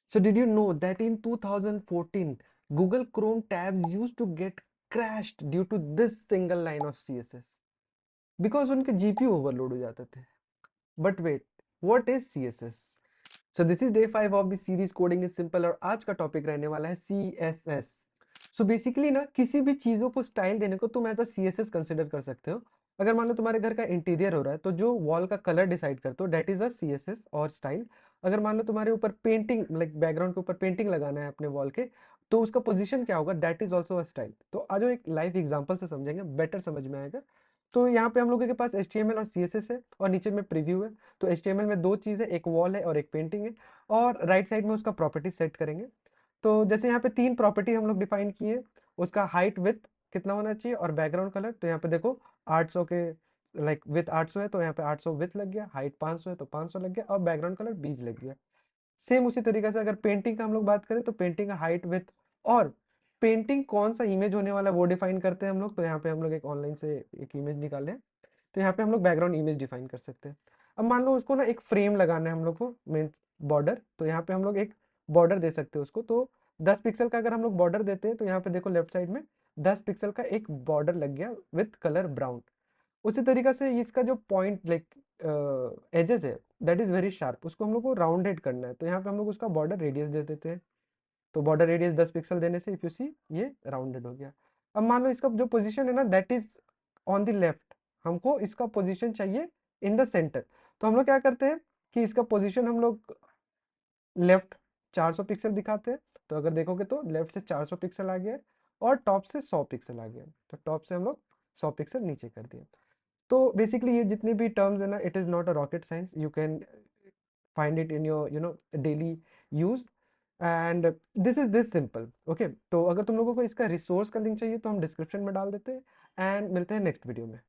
So did you know that in 2014, Google Chrome tabs used to get crashed due to this single line of CSS because उनके GPU overload हो जाते थे. But wait, what is CSS? So this is day 5 of the series Coding is Simple और आज का topic रहने वाला है CSS. सो बेसिकली ना किसी भी चीज़ों को स्टाइल देने को तुम एज अ CSS कंसिडर कर सकते हो. अगर मान लो तुम्हारे घर का इंटीरियर हो रहा है तो जो वॉल का कलर डिसाइड करते हो डेट इज अ CSS और स्टाइल. अगर मान लो तुम्हारे ऊपर पेंटिंग लाइक बैकग्राउंड के ऊपर पेंटिंग लगाना है अपने वॉल के, तो उसका पोजीशन क्या होगा, that is also a style. तो आज एक लाइव एग्जांपल से समझेंगे, बेटर समझ में आएगा. तो यहाँ पे हम लोगों के पास HTML और CSS है और नीचे में प्रीव्यू है. तो HTML में दो चीज़ है, एक वॉल है और एक पेंटिंग है. और राइट साइड में उसका प्रॉपर्टी सेट करेंगे. तो जैसे यहाँ पे तीन प्रॉपर्टी हम लोग डिफाइन किए, उसका हाइट विथ कितना होना चाहिए और बैकग्राउंड कलर. तो यहाँ पे देखो 800 के लाइक विथ 800 है तो यहाँ पे 800 विथ लग गया, हाइट 500 है तो 500 लग गया और बैकग्राउंड कलर 20 लग गया. सेम उसी तरीके से अगर पेंटिंग का हम लोग बात करें तो पेंटिंग का हाइट विथ और पेंटिंग कौन सा इमेज होने वाला है वो डिफाइन करते हैं हम लोग. तो यहाँ पे हम लोग एक ऑनलाइन से एक इमेज निकाले हैं, तो यहाँ पे हम लोग बैकग्राउंड इमेज डिफाइन कर सकते हैं. अब मान लो उसको ना एक फ्रेम लगाना है हम लोग को, मीन बॉर्डर. तो यहाँ पे हम लोग एक बॉर्डर दे सकते हैं उसको. तो 10 पिक्सल का अगर हम लोग बॉर्डर देते हैं तो यहाँ पे देखो लेफ्ट साइड में 10 पिक्सल का एक बॉर्डर लग गया विथ कलर ब्राउन. उसी तरीके से इसका जो पॉइंट लाइक एजेस है दैट इज वेरी शार्प, उसको हम लोग को राउंडेड करना है. तो यहाँ पे हम लोग उसका बॉर्डर रेडियस दे देते हैं. तो बॉर्डर रेडियस 10 पिक्सल देने से इफ यू सी ये राउंडेड हो गया. अब मान लो इसका जो पोजीशन है ना that is on the left, हमको इसका पोजीशन चाहिए इन द सेंटर. तो हम लोग क्या करते हैं कि इसका पोजीशन हम लोग लेफ्ट 400 पिक्सल दिखाते हैं. तो अगर देखोगे तो लेफ्ट से 400 पिक्सल आ गया और टॉप से 100 पिक्सल आ गया. तो टॉप से हम लोग 100 पिक्सल नीचे कर दिए. तो बेसिकली ये जितने भी टर्म्स है ना, it is not a rocket science. You can find it in your daily use and this is this simple. Okay, तो अगर तुम लोगों को इसका रिसोर्स का लिंक चाहिए तो हम डिस्क्रिप्शन में डाल देते हैं. एंड मिलते हैं नेक्स्ट वीडियो में.